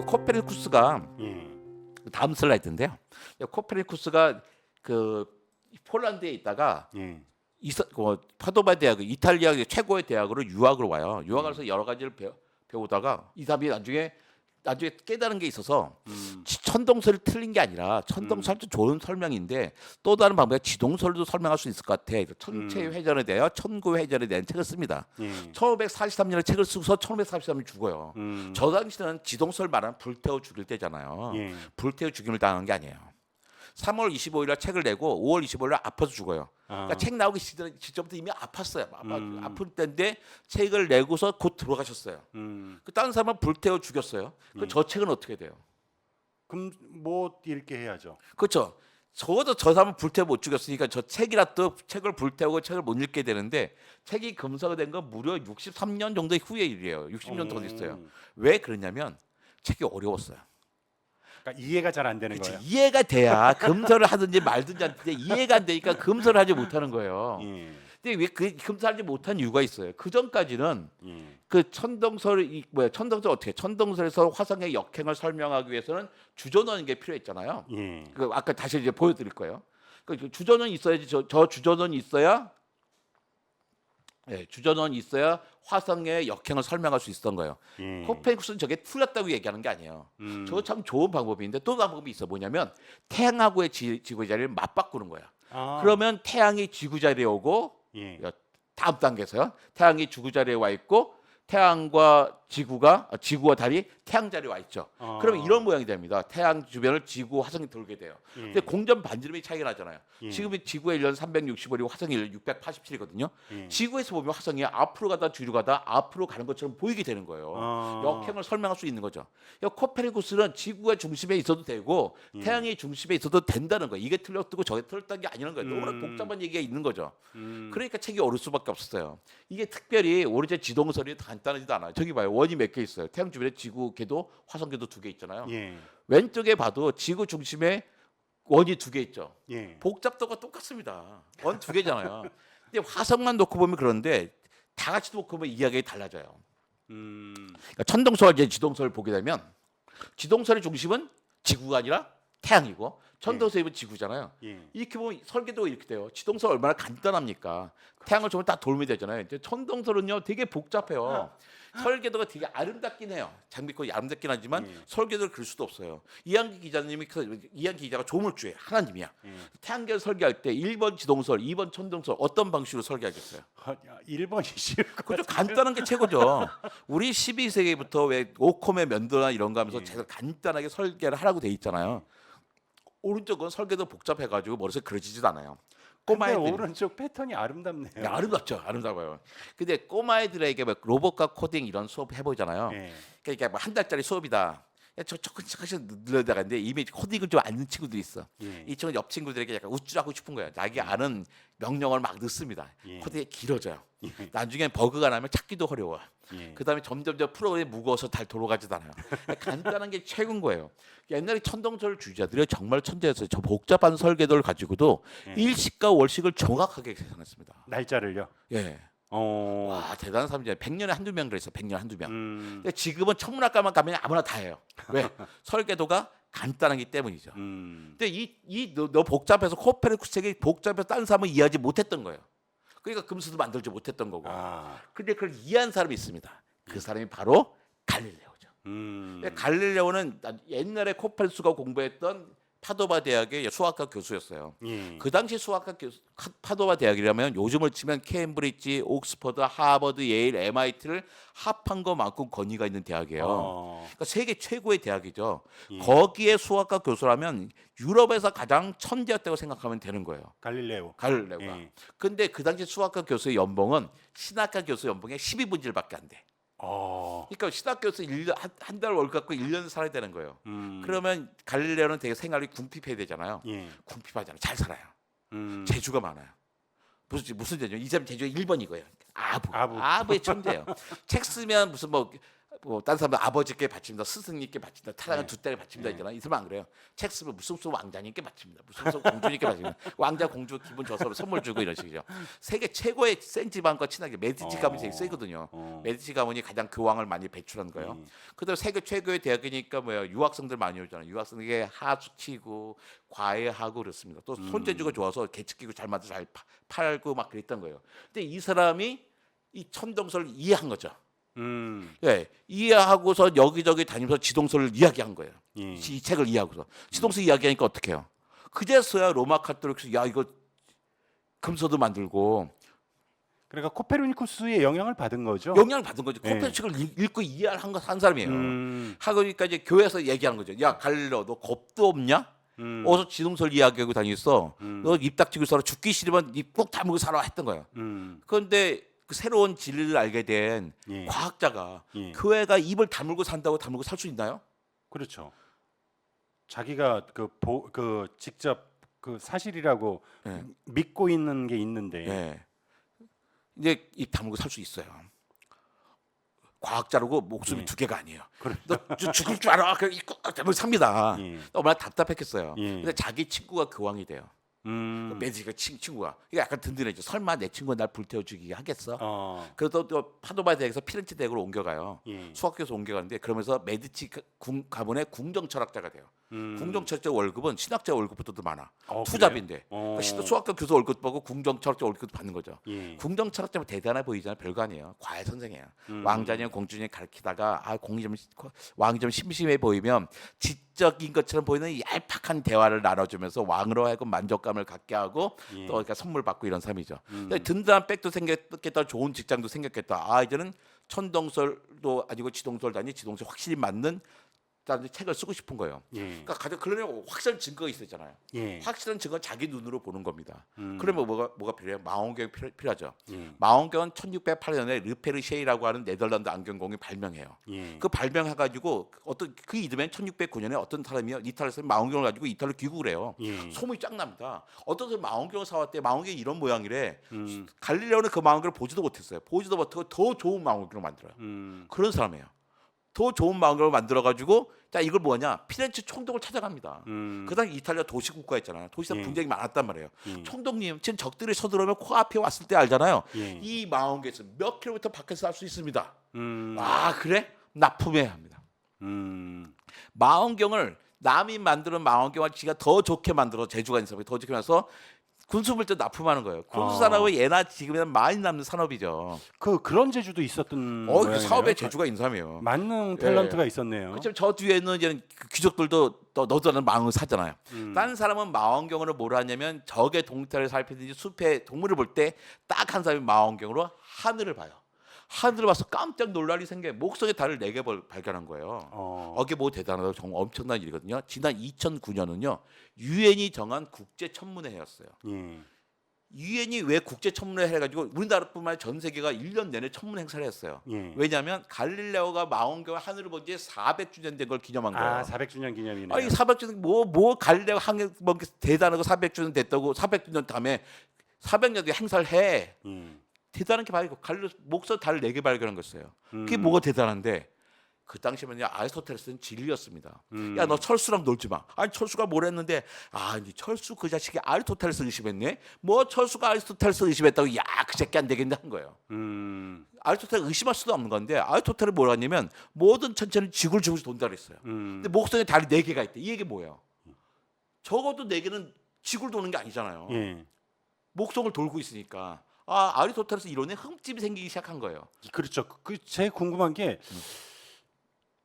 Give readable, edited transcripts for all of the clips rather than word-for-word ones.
코페르니쿠스가 예. 다음 슬라이드인데요. 코페르니쿠스가 그 폴란드에 있다가 예. 파도바 대학, 이탈리아 최고의 대학으로 유학을 와요. 유학을 해서 여러 가지를 배우다가 이 사람이 나중에 깨달은 게 있어서 천동설이 틀린 게 아니라 천동설도 좋은 설명인데 또 다른 방법에 지동설도 설명할 수 있을 것 같아. 천체 회전에 대하여 천구 회전에 대한 책을 씁니다. 예. 1543년에 책을 쓰고서 1543년에 죽어요. 저 당시는 지동설 말하면 불태워 죽일 때잖아요. 예. 불태워 죽임을 당한 게 아니에요. 3월 25일날 책을 내고 5월 25일날 아파서 죽어요. 그러니까 책 나오기 직전부터 이미 아팠어요. 아플 때인데 책을 내고서 곧 들어가셨어요. 그 다른 사람은 불태워 죽였어요. 그 저 책은 어떻게 돼요? 그럼 못 읽게 해야죠. 그렇죠. 적어도 저 사람은 불태워 못 죽였으니까 저 책이라도 책을 불태우고 책을 못 읽게 되는데 책이 검사가 된 건 무려 63년 정도 후의 일이에요. 60년 정도 있어요. 왜 그러냐면 책이 어려웠어요. 그러니까 이해가 잘 안 되는 그치, 거예요. 이해가 돼야 검사를 하든지 말든지 하는데 이해가 안 되니까 검사를 하지 못하는 거예요. 예. 근데 왜 그 검사하지 못한 이유가 있어요. 그 전까지는 예. 그 천동설 어떻게 천동설에서 화성의 역행을 설명하기 위해서는 주전원인 게 필요했잖아요. 예. 그 아까 다시 이제 보여드릴 거예요. 그 주전원이 있어야지 저 주전원이 있어야 주전원이 있어야 화성의 역행을 설명할 수 있었던 거예요. 예. 코페르니쿠스는 저게 틀렸다고 얘기하는 게 아니에요. 저거 참 좋은 방법인데 또 다른 방법이 있어. 뭐냐면 태양하고의 지구 자리를 맞바꾸는 거야. 아. 그러면 태양이 지구 자리에 오고 예. 다음 단계에서요. 태양이 지구 자리에 와 있고 태양과 지구와 달이 태양 자리에 와 있죠. 그러면 이런 모양이 됩니다. 태양 주변을 지구, 화성이 돌게 돼요. 근데 공전 반지름이 차이가 나잖아요. 예. 지금이 지구의 1년 365이고 화성의 1년 687이거든요. 예. 지구에서 보면 화성이 앞으로 가다 뒤로 가다 앞으로 가는 것처럼 보이게 되는 거예요. 역행을 설명할 수 있는 거죠. 코페르니쿠스는 지구의 중심에 있어도 되고 태양의 중심에 있어도 된다는 거예요. 이게 틀렸고 저게 틀렸다는 게 아니라는 거예요. 너무나 복잡한 얘기가 있는 거죠. 그러니까 책이 어려울 수밖에 없었어요. 이게 특별히 오리지널 지동설이 간단하지도 않아요. 저기 봐요. 원이 몇 개 있어요. 태양 주변에 지구 궤도, 화성 궤도 2개 있잖아요. 예. 왼쪽에 봐도 지구 중심에 원이 2개 있죠. 예. 복잡도가 똑같습니다. 원 2개잖아요. 근데 화성만 놓고 보면 그런데 다 같이 놓고 보면 이야기가 달라져요. 그러니까 천동설 이제 지동설을 보게 되면 지동설의 중심은 지구가 아니라 태양이고 천동설이면 지구잖아요. 예. 이렇게 보면 설계도가 이렇게 돼요. 지동설 얼마나 간단합니까? 태양을 좀 다 돌면 되잖아요. 이제 천동설은요 되게 복잡해요. 설계도가 되게 아름답긴 해요. 장비권이 아름답긴 하지만 설계도를 그릴 수도 없어요. 이한기 기자가 조물주예요. 하나님이야. 태양계를 설계할 때 1번 지동설, 2번 천동설 어떤 방식으로 설계하겠어요? 1번이 쉬울 것 그죠? 같아요. 간단한 게 최고죠. 우리 12세기부터 왜 오콤의 면도나 이런 거 하면서 제가 간단하게 설계를 하라고 돼 있잖아요. 오른쪽은 설계도 복잡해가지고 머릿속에 그려지지도 않아요. 근데 꼬마애들 오른쪽 패턴이 아름답네요. 아름답죠, 아름다워요. 근데 꼬마애들에게 뭐 로봇과 코딩 이런 수업 해보잖아요. 예. 그러니까 뭐 한 달짜리 수업이다. 저 조금씩 늘려다가 근데 이미 코딩을 좀 아는 친구들이 있어. 예. 이 친구 옆 친구들에게 약간 우쭐하고 싶은 거야. 자기 아는 명령어를 막 넣습니다. 예. 코딩이 길어져요. 예. 나중에 버그가 나면 찾기도 어려워. 예. 그다음에 점점 프로그램이 무거워서 잘 돌아가지도 않아요. 간단한 게 최고인 거예요. 옛날에 천동설 주의자들이 정말 천재였어요. 저 복잡한 설계도를 가지고도 일식과 월식을 정확하게 계산했습니다. 날짜를요. 예. 어. 와 대단한 사람이죠. 100년에 한두 명 그랬어요. 100년에 한두 명. 근데 지금은 천문학과만 가면 아무나 다 해요. 왜? 설계도가 간단하기 때문이죠. 근데 너 복잡해서 코페르니쿠스 책이 복잡해서 다른 사람은 이해하지 못했던 거예요. 그러니까 금수도 만들지 못했던 거고. 아. 근데 그걸 이해한 사람이 있습니다. 그 사람이 바로 갈릴레오죠. 갈릴레오는 옛날에 코페르니쿠스가 공부했던 파도바 대학의 수학과 교수였어요. 예. 그 당시 수학과 교수, 파도바 대학이라면 요즘을 치면 케임브리지, 옥스퍼드, 하버드, 예일, MIT를 합한 것만큼 권위가 있는 대학이에요. 그러니까 세계 최고의 대학이죠. 거기에 수학과 교수라면 유럽에서 가장 천재였다고 생각하면 되는 거예요. 갈릴레오가. 예. 근데 그 당시 수학과 교수의 연봉은 신학과 교수 연봉의 12분의 1밖에 안 돼. 그러니까 신학 교수 한 달 월급 갖고 1년 살아야 되는 거예요. 그러면 갈릴레오는 되게 생활이 궁핍해야 되잖아요. 예. 궁핍하잖아요. 잘 살아요. 재주가 많아요. 무슨 재주? 이 사람 재주가 1번이고요. 아부의 천재예요. 책 쓰면 무슨 뭐 다른 사람들 아버지께 바칩니다, 스승님께 바칩니다, 타락한 네. 두 딸에 바칩니다 네. 있잖아. 이 사람 안 그래요. 책 쓰면 무슨 왕자님께 바칩니다, 무슨 공주님께 바칩니다. 왕자 공주 기분 좋아서 선물 주고 이런 식이죠. 세계 최고의 센 지방과 친하게 메디치 가문이 되게 세거든요. 메디치 가문이 가장 교황을 많이 배출한 거예요. 그다음 세계 최고의 대학이니까 뭐야, 유학생들 많이 오잖아요. 유학생에게 하수 치고 과외하고 그렇습니다. 또 손재주가 좋아서 계측기구 잘 만들어 잘 팔고 막 그랬던 거예요. 근데 이 사람이 이 천동설을 이해한 거죠. 예, 이해하고서 여기저기 다니면서 지동설을 이야기한 거예요. 예. 이 책을 이해하고서 지동설 이야기하니까 어떻게 해요? 그제서야 로마 카톨릭에서 야 이거 금서도 만들고 그러니까 코페르니쿠스의 영향을 받은 거죠. 영향을 받은 거죠. 네. 코페르니쿠스를 읽고 이해한 한 사람이에요. 음. 하고니까 이제 교회에서 얘기하는 거죠. 야 갈릴레오 너 겁도 없냐? 어서 지동설 이야기하고 다녔어. 너 입 닥치고 살아. 죽기 싫으면 입 꼭 다물고 살아 했던 거예요. 그런데 그 새로운 진리를 알게 된 예. 과학자가 예. 교회가 입을 다물고 산다고 다물고 살 수 있나요? 그렇죠. 자기가 그 직접 그 사실이라고 예. 믿고 있는 게 있는데 예. 이제 입 다물고 살 수 있어요. 과학자라고 목숨이 예. 두 개가 아니에요. 그래. 너 죽을 줄 알아. 그래 입 꼭 다물고 삽니다. 예. 얼마나 답답했겠어요. 예. 근데 자기 친구가 교황이 돼요. 메디치가 친구가. 이게 약간 든든해져. 설마 내 친구가 날 불태워 죽이게 하겠어? 그래서 또 파도바 대학에서 피렌체 대학으로 옮겨가요. 예. 수학교에서 옮겨가는데 그러면서 메디치 가문의 궁정 철학자가 돼요. 궁정 철학자 월급은 신학자 월급보다 더 많아. 투잡인데 그러니까 수학교 교수 월급 받고 궁정 철학자 월급 받는 거죠. 예. 궁정 철학자면 대단해 보이잖아요. 별거 아니에요. 과외 선생이에요. 왕자님 공주님 가르치다가 왕이 좀 심심해 보이면 지적인 것처럼 보이는 얄팍한 대화를 나눠주면서 왕으로 하여금 만족감을 갖게 하고 예. 또 그러니까 선물 받고 이런 삶이죠. 든든한 백도 생겼겠다, 좋은 직장도 생겼겠다. 아 이제는 천동설도 아니고 지동설도 아니 지동설 확실히 맞는 책을 쓰고 싶은 거예요. 예. 그러니까 가장 그러려면 확실한 증거가 있었잖아요. 예. 확실한 증거는 자기 눈으로 보는 겁니다. 그러면 뭐가 필요해요? 망원경이 필요하죠. 예. 망원경은 1608년에 르페르 셰이라고 하는 네덜란드 안경공이 발명해요. 예. 그 발명해가지고 어떤 그 이듬해 1609년에 어떤 사람이요 이탈에서 망원경을 가지고 이탈로 귀국을 해요. 예. 소문이 쫙 납니다. 어떤 사람이 망원경을 사왔대. 망원경이 이런 모양이래. 갈릴레오는 그 망원경을 보지도 못했어요. 보지도 못하고 더 좋은 망원경을 만들어요. 그런 사람이에요. 더 좋은 망원경을 만들어가지고 자 이걸 뭐냐 피렌체 총독을 찾아갑니다. 그 당시 이탈리아 도시국가였잖아요. 도시가 예. 분쟁이 많았단 말이에요. 예. 총독님 지금 적들이 서들어오면 코앞에 왔을 때 알잖아요. 예. 이 망원경에서 몇 킬로미터 밖에서 할 수 있습니다. 음. 아 그래? 납품해야 합니다. 망원경을 남이 만드는 망원경을 지가 더 좋게 만들어 재주가 있는 사람이 더 좋게 만들어서 군수물자 납품하는 거예요. 군수 산업은 예나 지금이나 많이 남는 산업이죠. 그런 제주도 있었던 그 모양이네요. 사업에 재주가 있는 사람이에요. 만능 탤런트가 있었네요. 그렇죠. 저 뒤에는 이제 귀족들도 또 너도 망을 사잖아요. 다른 사람은 망원경으로 뭘 하냐면 적의 동태를 살피든지 숲에 동물을 볼 때 딱 한 사람이 망원경으로 하늘을 봐요. 하늘을 봐서 깜짝 놀랄이 생겨 목성의 달을 4개 발견한 거예요. 이게 뭐 대단하다고 정말 엄청난 일이거든요. 지난 2009년은요 유엔이 정한 국제 천문회 해였어요. 예. 유엔이 왜 국제 천문회 해가지고 우리나라뿐만 아니라 전 세계가 1년 내내 천문 행사를 했어요. 예. 왜냐하면 갈릴레오가 망원경을 하늘을 본 지 400주년 된 걸 기념한 거예요. 400주년 기념이네요. 아니 400주년 뭐 갈릴레오 항해 뭐 대단하고 400주년 됐다고 400주년 다음에 400년 뒤에 행사를 해. 대단한 게 바로 갈릴레오 목성 달을 4개 발견한 거였어요. 그게 뭐가 대단한데 그 당시면요 아리스토텔레스는 진리였습니다. 야 너 철수랑 놀지 마. 아니 철수가 뭘 했는데 아니 철수 그 자식이 아리스토텔레스 의심했네. 뭐 철수가 아리스토텔레스 의심했다고 야 그 새끼 안 되겠네 한 거예요. 아리스토텔레스 의심할 수도 없는 건데 아리스토텔레스 뭐라 하냐면 모든 천체는 지구를 중심으로 돈다 그랬어요. 근데 목성에 달이 4개가 있대. 이 얘기 뭐예요? 적어도 4개는 지구를 도는 게 아니잖아요. 예. 목성을 돌고 있으니까 아리스토텔레스 이론에 흠집이 생기기 시작한 거예요. 그렇죠. 제일 궁금한 게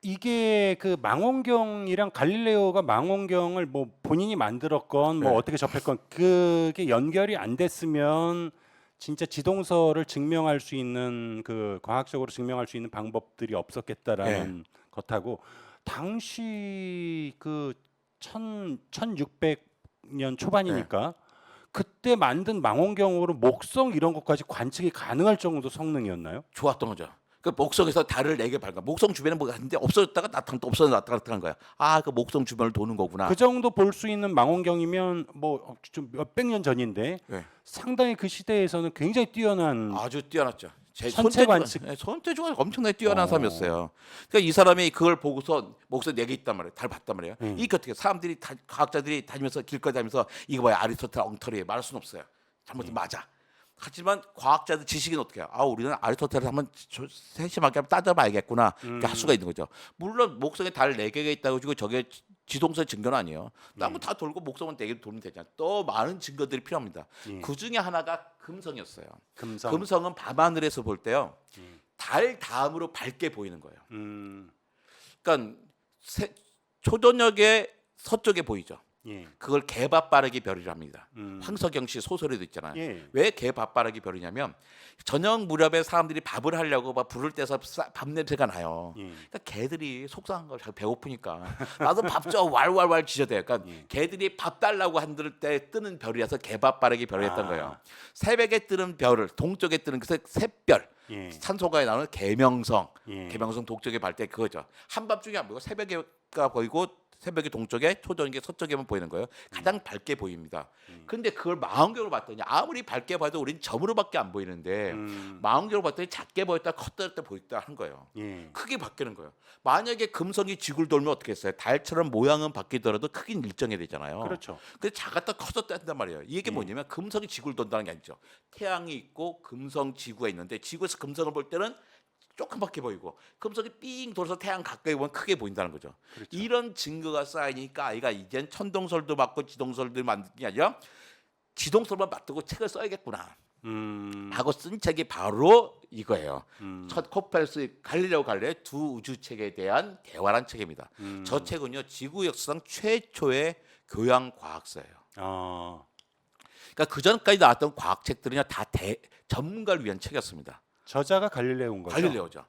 이게 그 망원경이랑 갈릴레오가 망원경을 뭐 본인이 만들었건 뭐 네. 어떻게 접했건 그게 연결이 안 됐으면 진짜 지동설을 증명할 수 있는 그 과학적으로 증명할 수 있는 방법들이 없었겠다라는 것하고 당시 그 1600년 초반이니까 그때 만든 망원경으로 목성 이런 것까지 관측이 가능할 정도 성능이었나요? 좋았던 거죠. 그 목성에서 달을 4개 발견. 목성 주변에 뭐가 있는데 없어졌다가 나타났다 없어졌다가 나타난 거야. 그 목성 주변을 도는 거구나. 그 정도 볼 수 있는 망원경이면 뭐 좀 몇백 년 전인데 네. 상당히 그 시대에서는 굉장히 뛰어난 아주 뛰어났죠. 천체 관측. 손재주가 엄청나게 뛰어난 어. 사람이었어요. 그러니까 이 사람이 그걸 보고서 목소리 4개 있단 말이에요. 달 봤단 말이에요. 이게 어떻게 사람들이 과학자들이 다니면서 길거리 다니면서 이거 봐요 아리스토텔 엉터리 말할 수는 없어요. 잘못은 맞아. 하지만 과학자들 지식인 어떻게 해요? 우리는 아리스토텔을 한번 세심하게 한번 따져봐야겠구나. 이렇게 할 수가 있는 거죠. 물론 목성에 달 4개가 있다고 지고 저게 지동설 증거는 아니에요. 땅은 다 돌고 목성은 4개 돌면 되잖아. 또 많은 증거들이 필요합니다. 그 중에 하나가 금성이었어요. 금성은 밤하늘에서 볼 때요. 달 다음으로 밝게 보이는 거예요. 그러니까 초저녁에 서쪽에 보이죠. 예. 그걸 개밥바라기 별이라 합니다. 황석영 씨 소설에도 있잖아요. 예. 왜 개밥바라기 별이냐면 저녁 무렵에 사람들이 밥을 하려고 막 불을 떼서 밥 냄새가 나요. 그러니까 개들이 속상한 걸 잘 배고프니까 나도 밥 줘 왈왈왈 지저대요. 그러니까 개들이 밥 달라고 한들 때 뜨는 별이라서 개밥바라기 별이었던 거예요. 새벽에 뜨는 별을 동쪽에 뜨는 그 샛별. 산소가에 나오는 개명성, 개명성 동쪽에 발 때 그거죠. 한밤중에 안 보이고 새벽에가 보이고 새벽에 동쪽에 초저녁에 서쪽에만 보이는 거예요. 가장 밝게 보입니다. 근데 그걸 망원경으로 봤더니 아무리 밝게 봐도 우리는 점으로밖에 안 보이는데 망원경으로 봤더니 작게 보였다 컸다 보였다 한 거예요. 크게 바뀌는 거예요. 만약에 금성이 지구를 돌면 어떻게 했어요? 달처럼 모양은 바뀌더라도 크긴 일정해야 되잖아요. 그렇죠. 근데 작았다 커졌다 한단 말이에요. 이게 뭐냐면 금성이 지구를 돈다는 게 아니죠. 태양이 있고 금성 지구가 있는데 지구에서 금성을 볼 때는 조금밖에 보이고 금성이 삥 돌아서 태양 가까이 보면 크게 보인다는 거죠. 그렇죠. 이런 증거가 쌓이니까 아이가 이젠 천동설도 맞고 지동설도 만든 게 아니라 지동설만 맞고 책을 써야겠구나 하고 쓴 책이 바로 이거예요. 첫 코페르니쿠스 갈릴레오 갈릴레이 두 우주책에 대한 대화란 책입니다. 저 책은요 지구 역사상 최초의 교양 과학서예요. 그러니까 그 전까지 나왔던 과학책들은요 다 전문가를 위한 책이었습니다. 저자가 갈릴레오인 거죠. 갈릴레오죠.